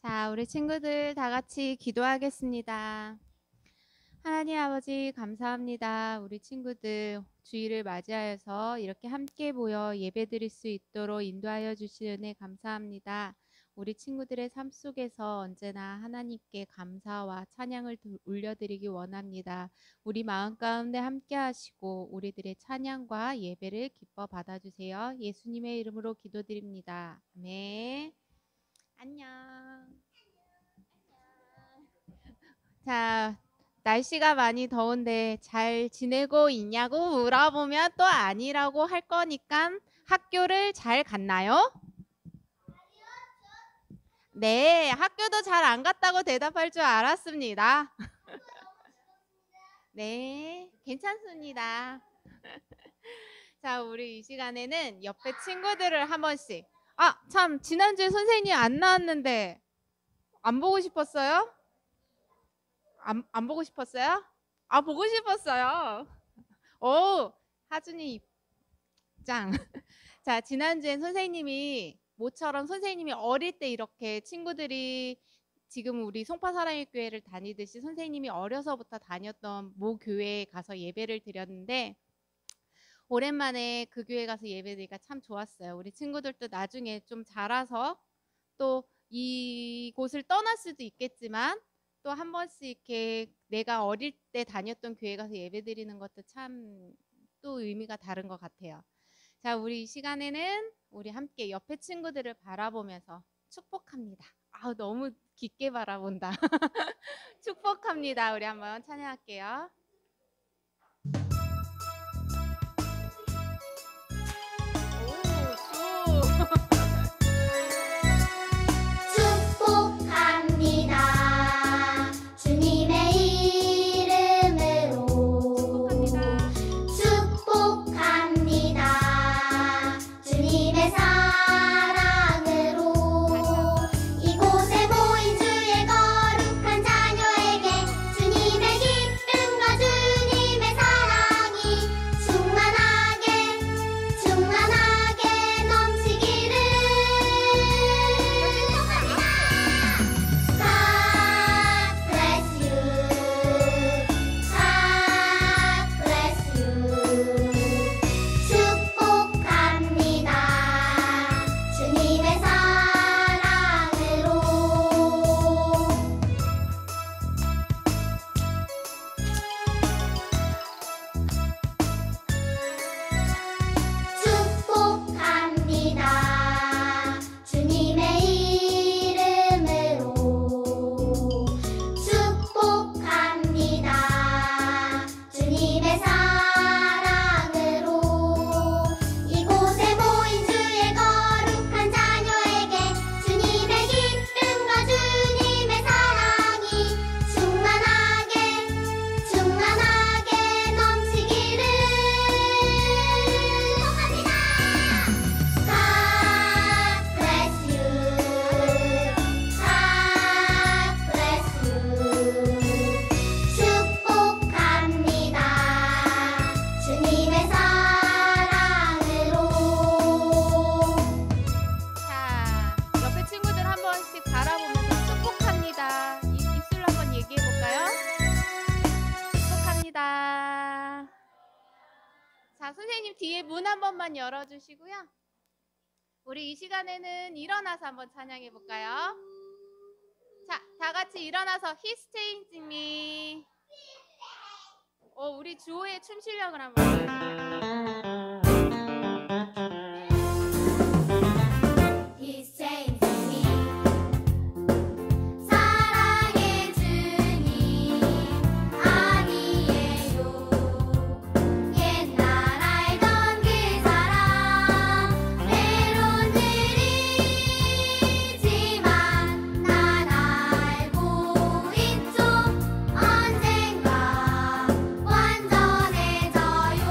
자, 우리 친구들 다 같이 기도하겠습니다. 하나님 아버지 감사합니다. 우리 친구들 주일을 맞이하여서 이렇게 함께 모여 예배드릴 수 있도록 인도하여 주신 은혜 감사합니다. 우리 친구들의 삶 속에서 언제나 하나님께 감사와 찬양을 올려드리기 원합니다. 우리 마음 가운데 함께 하시고 우리들의 찬양과 예배를 기뻐 받아주세요. 예수님의 이름으로 기도드립니다. 아멘. 안녕. 자, 날씨가 많이 더운데 잘 지내고 있냐고 물어보면 또 아니라고 할 거니까 학교를 잘 갔나요? 네, 학교도 잘 안 갔다고 대답할 줄 알았습니다. 네, 괜찮습니다. 자, 우리 이 시간에는 옆에 친구들을 한 번씩. 참, 지난주에 선생님 안 나왔는데 안 보고 싶었어요? 안 보고 싶었어요? 보고 싶었어요. 오, 하준이 짱. 자, 지난주엔 선생님이 모처럼 선생님이 어릴 때 이렇게 친구들이 지금 우리 송파사랑의교회를 다니듯이 선생님이 어려서부터 다녔던 모 교회에 가서 예배를 드렸는데 오랜만에 그 교회 가서 예배드리니까 참 좋았어요. 우리 친구들도 나중에 좀 자라서 또 이곳을 떠날 수도 있겠지만 또 한 번씩 이렇게 내가 어릴 때 다녔던 교회 가서 예배드리는 것도 참 또 의미가 다른 것 같아요. 자, 우리 이 시간에는 우리 함께 옆에 친구들을 바라보면서 축복합니다. 너무 깊게 바라본다. 축복합니다. 우리 한번 찬양할게요. 선생님 뒤에 문 한 번만 열어주시고요. 우리 이 시간에는 일어나서 한번 찬양해 볼까요? 자, 다 같이 일어나서 He's changing me. 우리 주호의 춤 실력을 한번. He's changing me. 사랑의 주님 아니에요. 옛날 알던 그 사람 때론 느리지만 난 알고 있죠. 언젠가 완전해져요.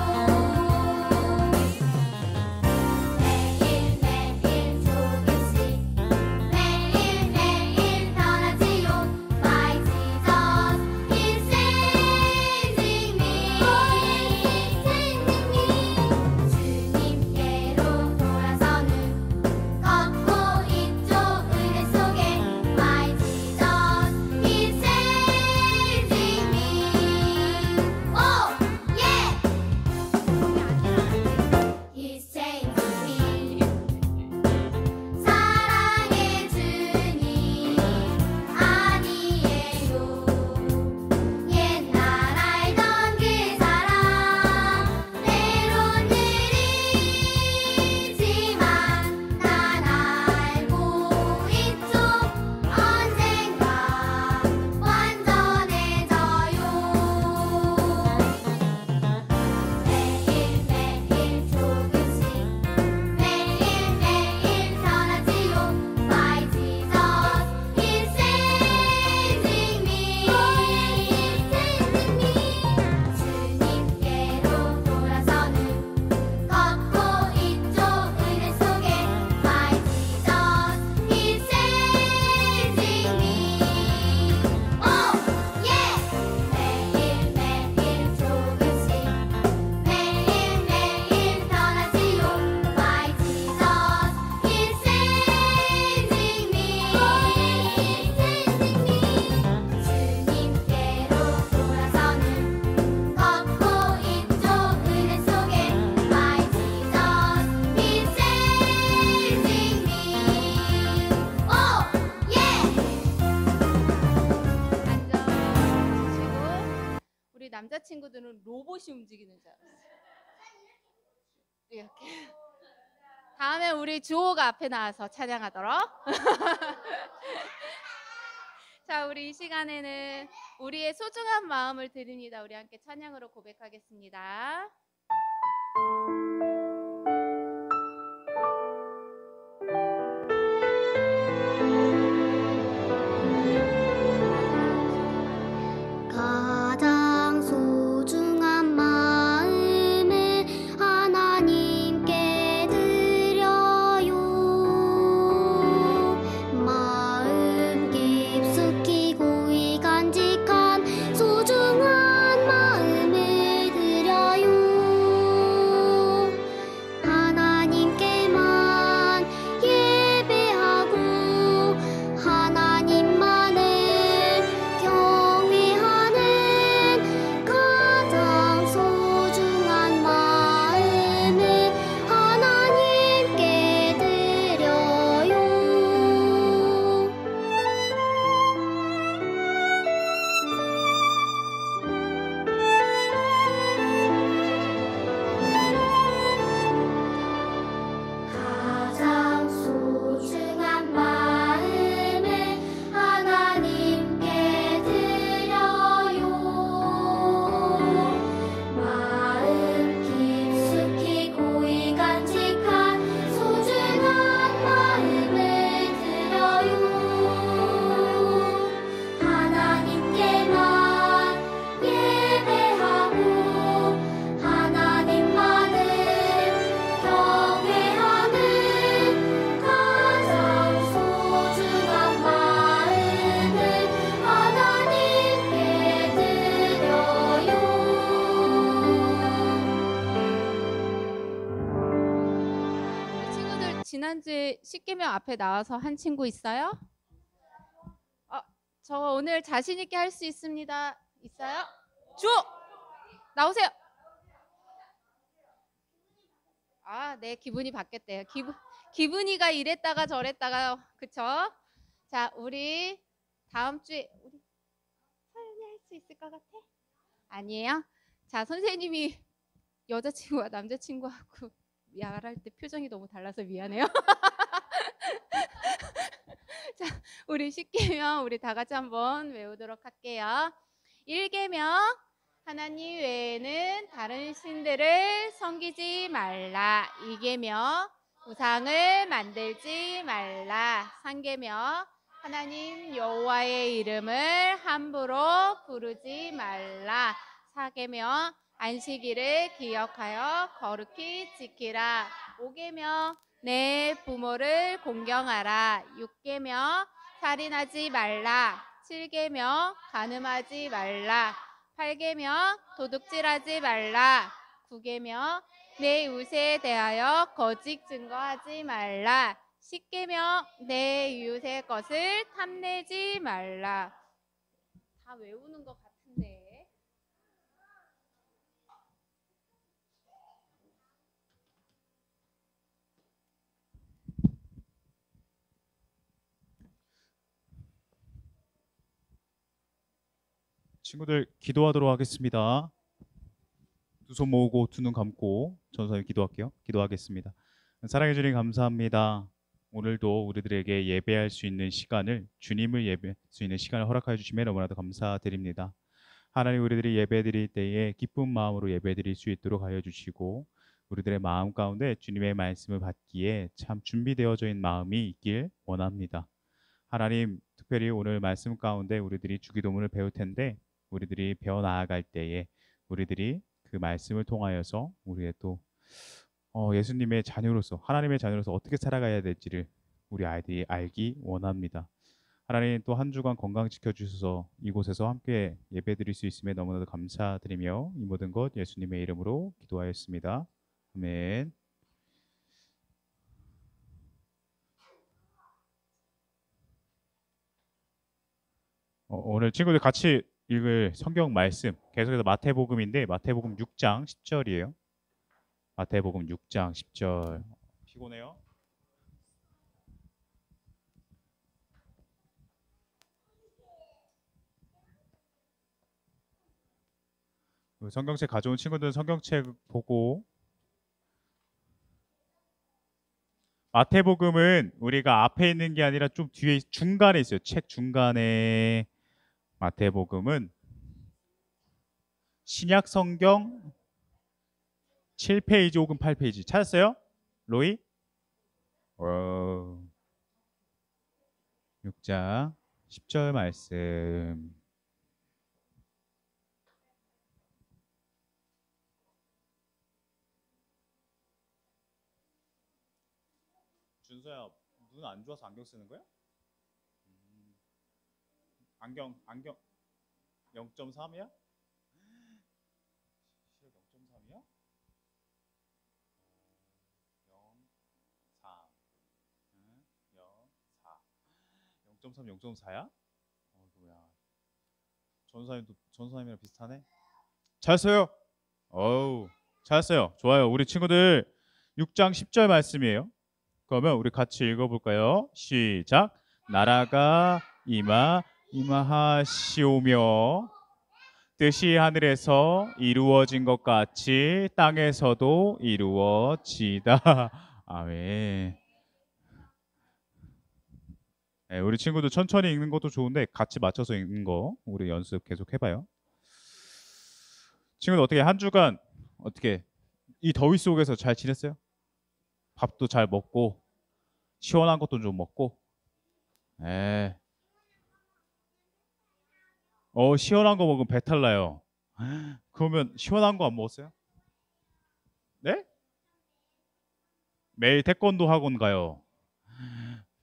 친구들은 로봇이 움직이는 줄 알았어요. 이렇게. 다음에 우리 주호가 앞에 나와서 찬양하도록. 자, 우리 이 시간에는 우리의 소중한 마음을 드립니다. 우리 함께 찬양으로 고백하겠습니다. 가장 소중한 마음을 하나님께 드려요. 마음 깊숙이 고이 간직한 소중한 마음을 드려요. 하나님께만 예배하고 하나님만을 경외하는 가장 소중한 마음을 하나님께 드려요. 가장 소중한 마음을 하나님께 드려요. 마음 깊숙이 고이 간직한 소중한 마음을 드려요. 하나님께만 예배하고 하나님만을 경외하는 가장 소중한 마음을 하나님께 드려요. 우리 친구들 지난주에 10계명 앞에 나와서 한 친구 있어요? 저 오늘 자신 있게 할 수 있습니다. 있어요? 주호! 나오세요. 아, 네, 기분이 바뀌었대요. 기분이가 이랬다가 저랬다가, 그쵸? 자, 우리 다음 주에 우리 서연이 할 수 있을 것 같아? 아니에요? 자, 선생님이 여자친구와 남자친구하고 말할 때 표정이 너무 달라서 미안해요. 자, 우리 10계명 우리 다 같이 한번 외우도록 할게요. 1계명 하나님 외에는 다른 신들을 섬기지 말라. 2계명 우상을 만들지 말라. 3계명 하나님 여호와의 이름을 함부로 부르지 말라. 4계명 안식일을 기억하여 거룩히 지키라. 5계명 내 부모를 공경하라. 6계명 살인하지 말라. 7계명 간음하지 말라. 8계명 도둑질하지 말라. 9계명 내 이웃에 대하여 거짓 증거하지 말라. 10계명 내 이웃의 것을 탐내지 말라. 다 외우는 것 같은데. 친구들 기도하도록 하겠습니다. 두 손 모으고 두 눈 감고 전사님 기도할게요. 기도하겠습니다. 사랑해 주님 감사합니다. 오늘도 우리들에게 예배할 수 있는 시간을 주님을 예배할 수 있는 시간을 허락하여 주심에 너무나도 감사드립니다. 하나님 우리들이 예배드릴 때에 기쁜 마음으로 예배드릴 수 있도록 하여 주시고 우리들의 마음 가운데 주님의 말씀을 받기에 참 준비되어져 있는 마음이 있길 원합니다. 하나님 특별히 오늘 말씀 가운데 우리들이 주기도문을 배울 텐데 우리들이 배워 나아갈 때에 우리들이 그 말씀을 통하여서 우리의 또 예수님의 자녀로서 하나님의 자녀로서 어떻게 살아가야 될지를 우리 아이들이 알기 원합니다. 하나님 또 한 주간 건강 지켜주셔서 이곳에서 함께 예배드릴 수 있음에 너무나도 감사드리며 이 모든 것 예수님의 이름으로 기도하였습니다. 아멘. 오늘 친구들 같이 읽을 성경 말씀 계속해서 마태복음인데 마태복음 6장 10절이에요. 마태복음 6장 10절. 피곤해요? 성경책 가져온 친구들은 성경책 보고, 마태복음은 우리가 앞에 있는 게 아니라 좀 뒤에 중간에 있어요. 책 중간에. 마태복음은 신약 성경 7페이지 혹은 8페이지 찾았어요? 로이? 6장 10절 말씀. 준서야, 눈 안 좋아서 안경 쓰는 거야? 안경 0.3이야? 시력 0.3이야? 0.3 0.3 0.4야? 어이구야. 전사님이랑 비슷하네. 잘했어요. 어우, 잘했어요. 좋아요. 우리 친구들 6장 10절 말씀이에요. 그러면 우리 같이 읽어볼까요? 시작. 나라가 임하시오며 뜻이 하늘에서 이루어진 것 같이 땅에서도 이루어지다. 아멘. 네, 우리 친구들 천천히 읽는 것도 좋은데 같이 맞춰서 읽는 거 우리 연습 계속 해봐요. 친구들 어떻게 한 주간 어떻게 이 더위 속에서 잘 지냈어요? 밥도 잘 먹고 시원한 것도 좀 먹고. 네. 시원한 거 먹으면 배탈 나요. 그러면 시원한 거 안 먹었어요? 네? 매일 태권도 학원 가요.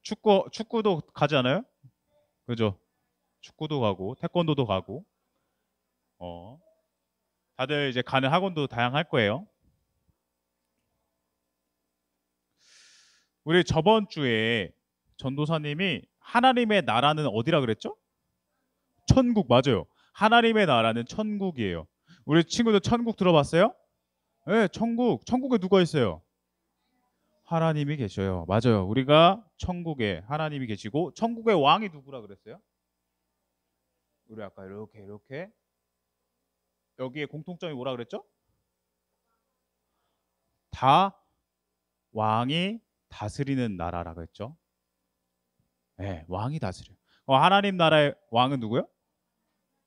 축구도 가지 않아요? 그죠? 축구도 가고 태권도도 가고. 다들 이제 가는 학원도 다양할 거예요. 우리 저번 주에 전도사님이 하나님의 나라는 어디라 그랬죠? 천국. 맞아요. 하나님의 나라는 천국이에요. 우리 친구들 천국 들어봤어요? 네, 천국. 천국에 누가 있어요? 하나님이 계셔요. 맞아요. 우리가 천국에 하나님이 계시고 천국의 왕이 누구라 그랬어요? 우리 아까 이렇게 여기에 공통점이 뭐라 그랬죠? 다 왕이 다스리는 나라라고 했죠. 네, 왕이 다스려. 하나님 나라의 왕은 누구요?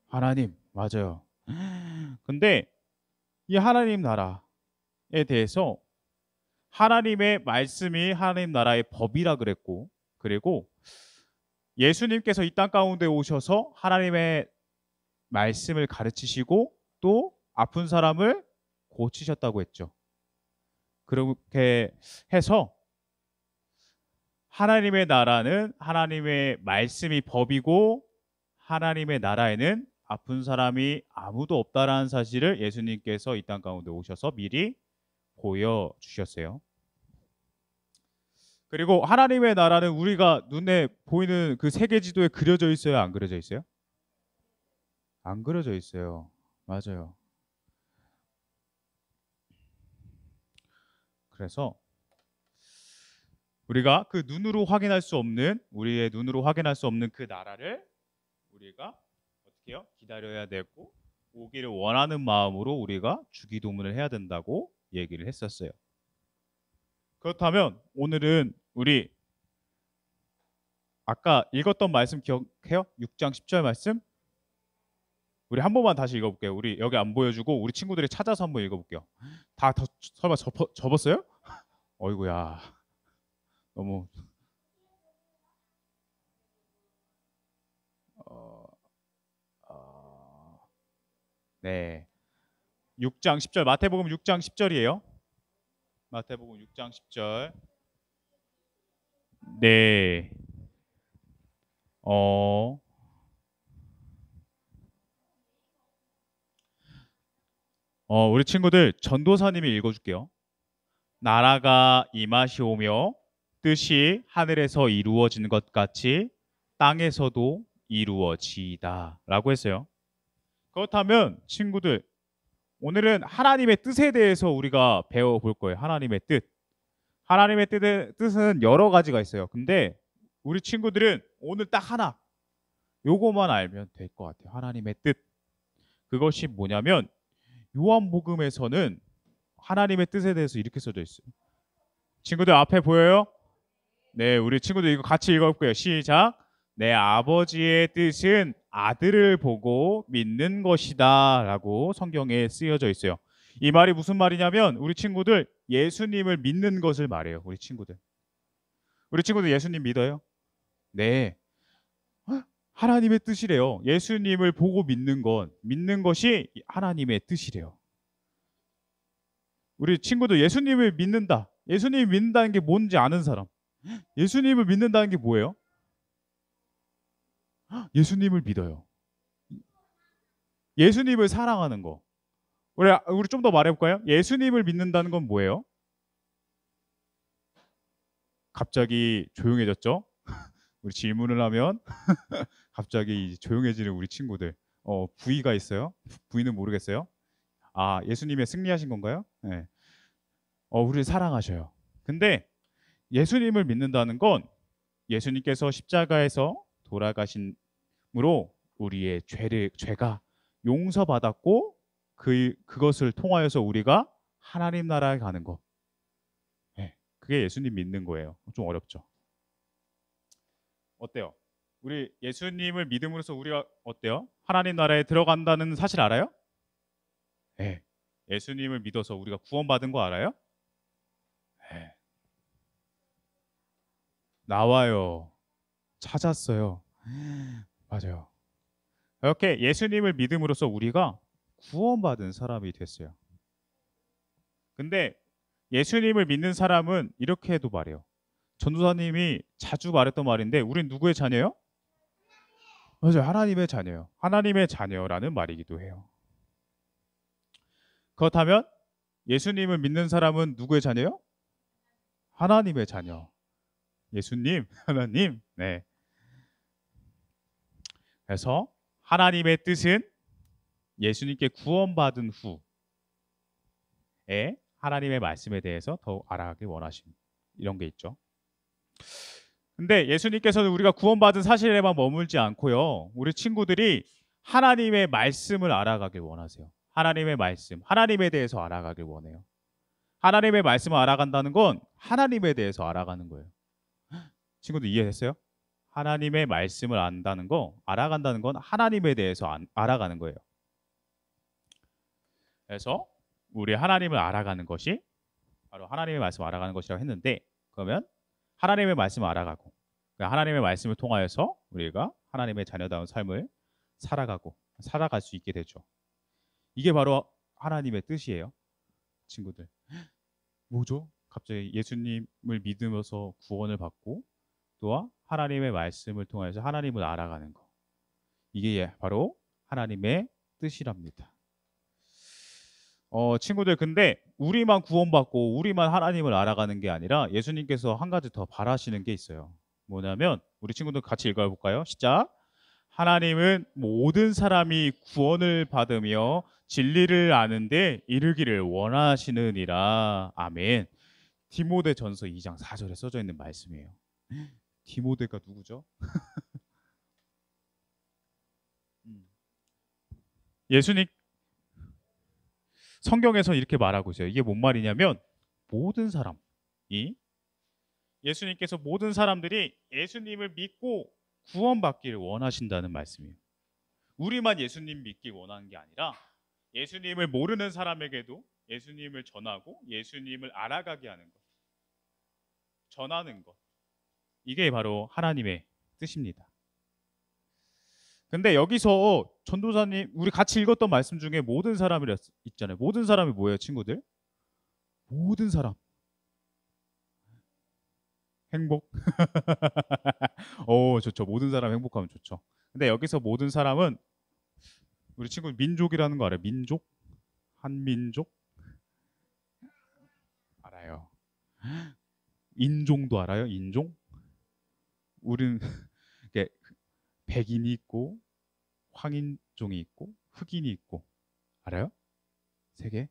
하나님. 맞아요. 근데 이 하나님 나라에 대해서 하나님의 말씀이 하나님 나라의 법이라 그랬고, 그리고 예수님께서 이 땅 가운데 오셔서 하나님의 말씀을 가르치시고 또 아픈 사람을 고치셨다고 했죠. 그렇게 해서 하나님의 나라는 하나님의 말씀이 법이고 하나님의 나라에는 아픈 사람이 아무도 없다라는 사실을 예수님께서 이 땅 가운데 오셔서 미리 보여주셨어요. 그리고 하나님의 나라는 우리가 눈에 보이는 그 세계지도에 그려져 있어요? 안 그려져 있어요? 안 그려져 있어요. 맞아요. 그래서 우리가 그 눈으로 확인할 수 없는, 우리의 눈으로 확인할 수 없는 그 나라를 우리가 어떻게 해요? 기다려야 되고 오기를 원하는 마음으로 우리가 주기도문을 해야 된다고 얘기를 했었어요. 그렇다면 오늘은 우리 아까 읽었던 말씀 기억해요? 6장 10절 말씀? 우리 한 번만 다시 읽어볼게요. 우리 여기 안 보여주고 우리 친구들이 찾아서 한번 읽어볼게요. 설마 접었어요? 어이구야. 너무 네. 6장 10절 마태복음 6장 10절이에요. 마태복음 6장 10절. 네. 우리 친구들 전도사님이 읽어줄게요. 나라가 임하시오며 뜻이 하늘에서 이루어지는 것 같이 땅에서도 이루어지이다 라고 했어요. 그렇다면 친구들 오늘은 하나님의 뜻에 대해서 우리가 배워볼 거예요. 하나님의 뜻. 하나님의 뜻은 여러 가지가 있어요. 근데 우리 친구들은 오늘 딱 하나 요거만 알면 될 것 같아요. 하나님의 뜻. 그것이 뭐냐면 요한복음에서는 하나님의 뜻에 대해서 이렇게 써져 있어요. 친구들 앞에 보여요? 네, 우리 친구들 이거 같이 읽어볼게요. 시작. 내 아버지의 뜻은 아들을 보고 믿는 것이다 라고 성경에 쓰여져 있어요. 이 말이 무슨 말이냐면 우리 친구들 예수님을 믿는 것을 말해요. 우리 친구들 예수님 믿어요? 네. 하나님의 뜻이래요. 예수님을 보고 믿는 것이 하나님의 뜻이래요. 우리 친구들 예수님을 믿는다. 예수님을 믿는다는 게 뭔지 아는 사람. 예수님을 믿는다는 게 뭐예요? 예수님을 믿어요. 예수님을 사랑하는 거. 우리 좀 더 말해볼까요? 예수님을 믿는다는 건 뭐예요? 갑자기 조용해졌죠? 우리 질문을 하면 갑자기 조용해지는 우리 친구들. 부의가 있어요? 부의는 모르겠어요? 아, 예수님의 승리하신 건가요? 네. 우리를 사랑하셔요. 근데 예수님을 믿는다는 건 예수님께서 십자가에서 돌아가심으로 우리의 죄가 용서받았고 그것을 통하여서 우리가 하나님 나라에 가는 거. 네, 그게 예수님 믿는 거예요. 좀 어렵죠. 어때요? 우리 예수님을 믿음으로써 우리가 어때요? 하나님 나라에 들어간다는 사실 알아요? 네. 예수님을 믿어서 우리가 구원받은 거 알아요? 네. 나와요. 찾았어요. 맞아요. 이렇게 예수님을 믿음으로써 우리가 구원받은 사람이 됐어요. 근데 예수님을 믿는 사람은 이렇게 해도 말해요. 전도사님이 자주 말했던 말인데 우린 누구의 자녀예요? 맞아요. 하나님의 자녀예요. 하나님의 자녀라는 말이기도 해요. 그렇다면 예수님을 믿는 사람은 누구의 자녀예요? 하나님의 자녀. 예수님, 하나님. 네. 그래서 하나님의 뜻은 예수님께 구원받은 후에 하나님의 말씀에 대해서 더욱 알아가길 원하신 이런 게 있죠. 근데 예수님께서는 우리가 구원받은 사실에만 머물지 않고요. 우리 친구들이 하나님의 말씀을 알아가길 원하세요. 하나님의 말씀, 하나님에 대해서 알아가길 원해요. 하나님의 말씀을 알아간다는 건 하나님에 대해서 알아가는 거예요. 친구들 이해됐어요? 하나님의 말씀을 안다는 거, 알아간다는 건 하나님에 대해서 알아가는 거예요. 그래서 우리 하나님을 알아가는 것이 바로 하나님의 말씀을 알아가는 것이라고 했는데, 그러면 하나님의 말씀을 알아가고 하나님의 말씀을 통하여서 우리가 하나님의 자녀다운 삶을 살아갈 수 있게 되죠. 이게 바로 하나님의 뜻이에요. 친구들, 뭐죠? 갑자기 예수님을 믿으면서 구원을 받고 또한 하나님의 말씀을 통해서 하나님을 알아가는 거, 이게 바로 하나님의 뜻이랍니다. 친구들, 근데 우리만 구원받고 우리만 하나님을 알아가는 게 아니라 예수님께서 한 가지 더 바라시는 게 있어요. 뭐냐면 우리 친구들 같이 읽어볼까요? 시작. 하나님은 모든 사람이 구원을 받으며 진리를 아는데 이르기를 원하시느니라. 아멘. 디모데전서 2장 4절에 써져 있는 말씀이에요. 디모데가 누구죠? 예수님 성경에서 이렇게 말하고 있어요. 이게 뭔 말이냐면 모든 사람이, 예수님께서 모든 사람들이 예수님을 믿고 구원받기를 원하신다는 말씀이에요. 우리만 예수님 믿기 원하는 게 아니라 예수님을 모르는 사람에게도 예수님을 전하고 예수님을 알아가게 하는 것, 전하는 것, 이게 바로 하나님의 뜻입니다. 근데 여기서 전도사님, 우리 같이 읽었던 말씀 중에 모든 사람이라 있잖아요. 모든 사람이 뭐예요, 친구들? 모든 사람. 행복. 좋죠. 모든 사람 행복하면 좋죠. 근데 여기서 모든 사람은 우리 친구 민족이라는 거 알아요? 민족? 한민족? 알아요. 인종도 알아요? 인종? 우리는 이게 백인이 있고 황인종이 있고 흑인이 있고, 알아요? 세 개?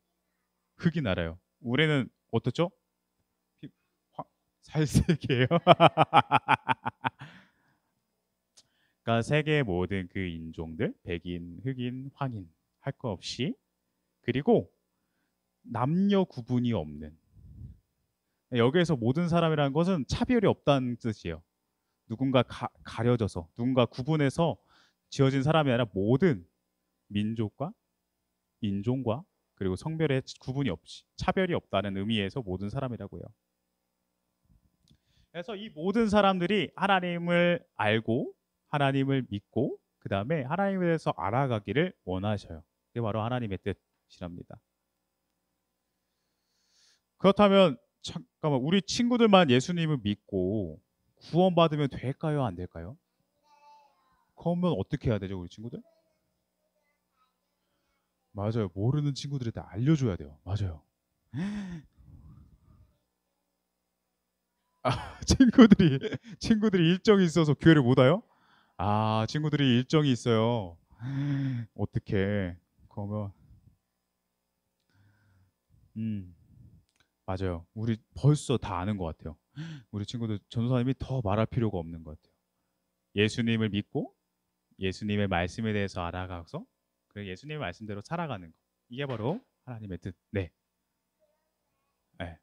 흑인 알아요. 우리는 어떻죠? 살색이에요. 그러니까 세계의 모든 그 인종들, 백인, 흑인, 황인 할 거 없이 그리고 남녀 구분이 없는. 여기에서 모든 사람이라는 것은 차별이 없다는 뜻이에요. 누군가 가려져서 누군가 구분해서 지어진 사람이 아니라 모든 민족과 인종과 그리고 성별의 구분이 없이 차별이 없다는 의미에서 모든 사람이라고요. 그래서 이 모든 사람들이 하나님을 알고 하나님을 믿고 그 다음에 하나님에 대해서 알아가기를 원하셔요. 그게 바로 하나님의 뜻이랍니다. 그렇다면 잠깐만, 우리 친구들만 예수님을 믿고 구원받으면 될까요? 안 될까요? 그러면 어떻게 해야 되죠, 우리 친구들? 맞아요. 모르는 친구들한테 알려줘야 돼요. 맞아요. 친구들이 일정이 있어서 교회를 못 와요? 아, 친구들이 일정이 있어요. 어떻게? 그러면 맞아요. 우리 벌써 다 아는 것 같아요. 우리 친구들 전도사님이 더 말할 필요가 없는 것 같아요. 예수님을 믿고 예수님의 말씀에 대해서 알아가서 그리고 예수님의 말씀대로 살아가는 거. 이게 바로 하나님의 뜻. 네. 네.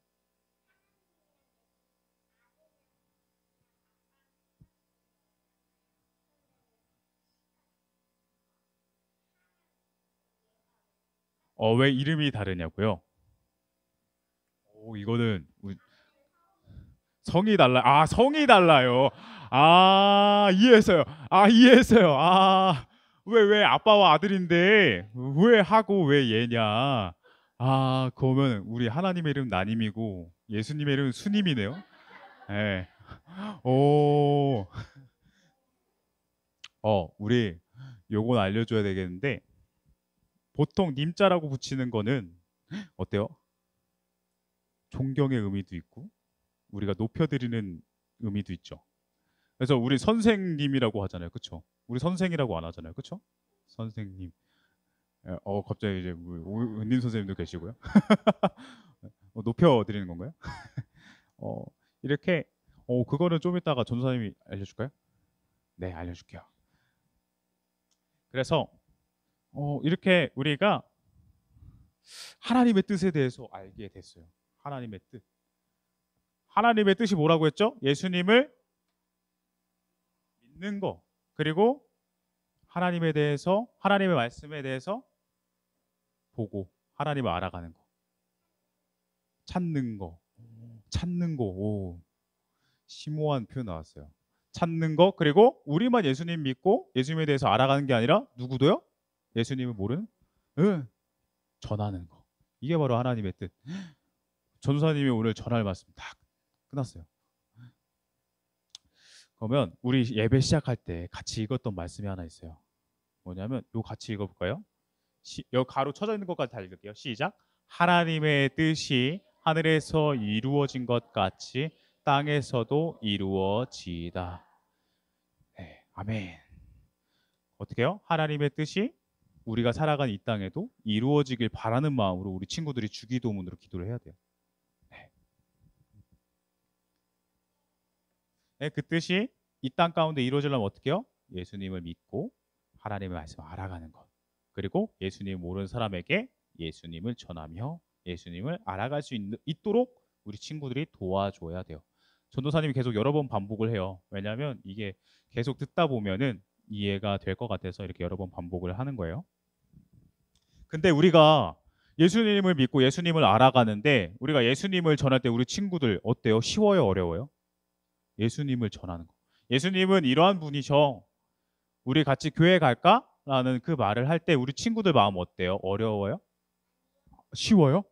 왜 이름이 다르냐고요? 이거는 성이 달라. 아, 성이 달라요. 아, 이해했어요. 왜 아빠와 아들인데 왜 하고 왜 얘냐? 아, 그러면 우리 하나님의 이름 나님이고 예수님의 이름 수님이네요. 네. 오. 우리 요건 알려줘야 되겠는데 보통 님자라고 붙이는 거는 어때요? 존경의 의미도 있고 우리가 높여드리는 의미도 있죠. 그래서 우리 선생님이라고 하잖아요, 그렇죠? 우리 선생이라고 안 하잖아요, 그렇죠? 선생님. 갑자기 이제 은림 선생님도 계시고요. 높여드리는 건가요? 이렇게 그거는 좀 이따가 전도사님이 알려줄까요? 네, 알려줄게요. 그래서 이렇게 우리가 하나님의 뜻에 대해서 알게 됐어요. 하나님의 뜻. 하나님의 뜻이 뭐라고 했죠? 예수님을 믿는 거. 그리고 하나님에 대해서 하나님의 말씀에 대해서 보고 하나님을 알아가는 거. 찾는 거. 오. 심오한 표현 나왔어요. 찾는 거. 그리고 우리만 예수님 믿고 예수님에 대해서 알아가는 게 아니라 누구도요? 예수님을 모르는 전하는 거. 이게 바로 하나님의 뜻. 전도사님이 오늘 전할 말씀 다 끝났어요. 그러면 우리 예배 시작할 때 같이 읽었던 말씀이 하나 있어요. 뭐냐면 요 같이 읽어볼까요? 여기 가로 쳐져 있는 것까지 다 읽을게요. 시작. 하나님의 뜻이 하늘에서 이루어진 것 같이 땅에서도 이루어지이다. 네, 아멘. 어떻게 해요? 하나님의 뜻이 우리가 살아간 이 땅에도 이루어지길 바라는 마음으로 우리 친구들이 주기도문으로 기도를 해야 돼요. 네, 그 뜻이 이 땅 가운데 이루어지려면 어떻게 해요? 예수님을 믿고 하나님의 말씀을 알아가는 것. 그리고 예수님을 모르는 사람에게 예수님을 전하며 예수님을 알아갈 수 있도록 우리 친구들이 도와줘야 돼요. 전도사님이 계속 여러 번 반복을 해요. 왜냐하면 이게 계속 듣다 보면은 이해가 될 것 같아서 이렇게 여러 번 반복을 하는 거예요. 근데 우리가 예수님을 믿고 예수님을 알아가는데 우리가 예수님을 전할 때 우리 친구들 어때요? 쉬워요? 어려워요? 예수님을 전하는 거. 예수님은 이러한 분이셔. 우리 같이 교회 갈까? 라는 그 말을 할 때 우리 친구들 마음 어때요? 어려워요? 쉬워요?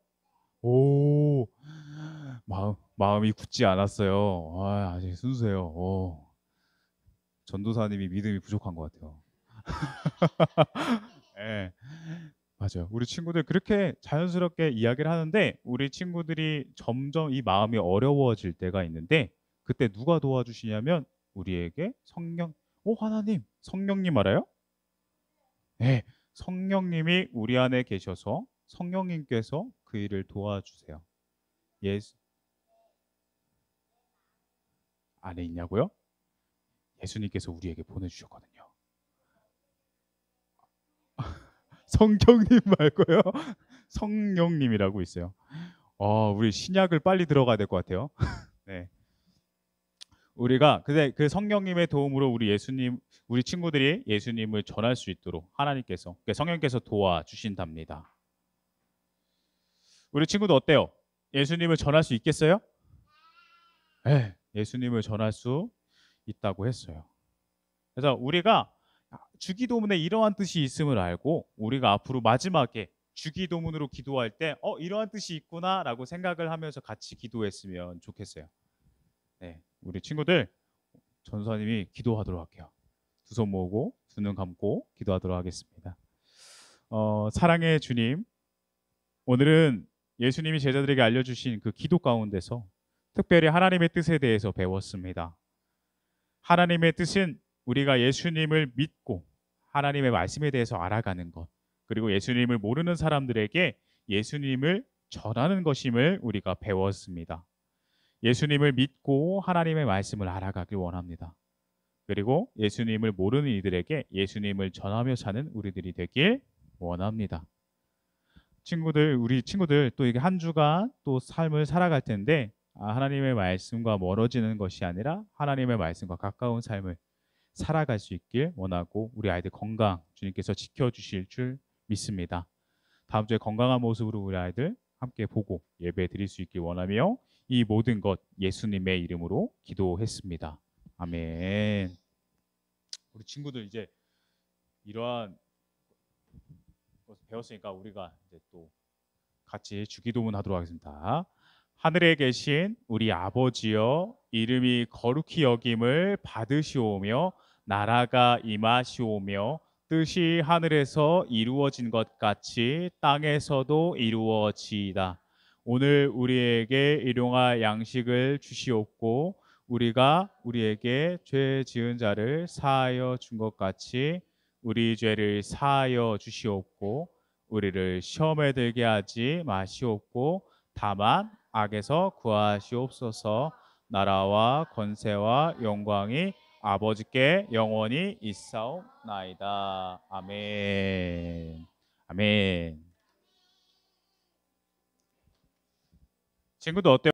오, 마음이 굳지 않았어요. 아직 순수해요. 전도사님이 믿음이 부족한 것 같아요. 네, 맞아요. 우리 친구들 그렇게 자연스럽게 이야기를 하는데 우리 친구들이 점점 이 마음이 어려워질 때가 있는데 그때 누가 도와주시냐면 우리에게 하나님, 성령님 알아요? 네, 성령님이 우리 안에 계셔서 성령님께서 그 일을 도와주세요. 안에 있냐고요? 예수님께서 우리에게 보내주셨거든요. 성경님 말고요. 성령님이라고 있어요. 우리 신약을 빨리 들어가야 될 것 같아요. 네. 우리가 근데 그 성령님의 도움으로 우리 친구들이 예수님을 전할 수 있도록 하나님께서, 그러니까 성령께서 도와주신답니다. 우리 친구도 어때요? 예수님을 전할 수 있겠어요? 네, 예수님을 전할 수 있다고 했어요. 그래서 우리가 주기도문에 이러한 뜻이 있음을 알고 우리가 앞으로 마지막에 주기도문으로 기도할 때 이러한 뜻이 있구나라고 생각을 하면서 같이 기도했으면 좋겠어요. 네, 우리 친구들 전사님이 기도하도록 할게요. 두 손 모으고 두 눈 감고 기도하도록 하겠습니다. 사랑의 주님, 오늘은 예수님이 제자들에게 알려주신 그 기도 가운데서 특별히 하나님의 뜻에 대해서 배웠습니다. 하나님의 뜻은 우리가 예수님을 믿고 하나님의 말씀에 대해서 알아가는 것, 그리고 예수님을 모르는 사람들에게 예수님을 전하는 것임을 우리가 배웠습니다. 예수님을 믿고 하나님의 말씀을 알아가길 원합니다. 그리고 예수님을 모르는 이들에게 예수님을 전하며 사는 우리들이 되길 원합니다. 우리 친구들 또 이게 한 주간 또 삶을 살아갈 텐데 하나님의 말씀과 멀어지는 것이 아니라 하나님의 말씀과 가까운 삶을 살아갈 수 있길 원하고 우리 아이들 건강 주님께서 지켜주실 줄 믿습니다. 다음 주에 건강한 모습으로 우리 아이들 함께 보고 예배 드릴 수 있길 원하며 이 모든 것 예수님의 이름으로 기도했습니다. 아멘. 우리 친구들 이제 이러한 것을 배웠으니까 우리가 이제 또 같이 주기도문 하도록 하겠습니다. 하늘에 계신 우리 아버지여, 이름이 거룩히 여김을 받으시오며 나라가 임하시오며 뜻이 하늘에서 이루어진 것 같이 땅에서도 이루어지이다. 오늘 우리에게 일용할 양식을 주시옵고 우리가 우리에게 죄 지은 자를 사하여 준 것 같이 우리 죄를 사하여 주시옵고 우리를 시험에 들게 하지 마시옵고 다만 악에서 구하시옵소서. 나라와 권세와 영광이 아버지께 영원히 있사옵나이다. 아멘. 아멘. 친구도 어때요?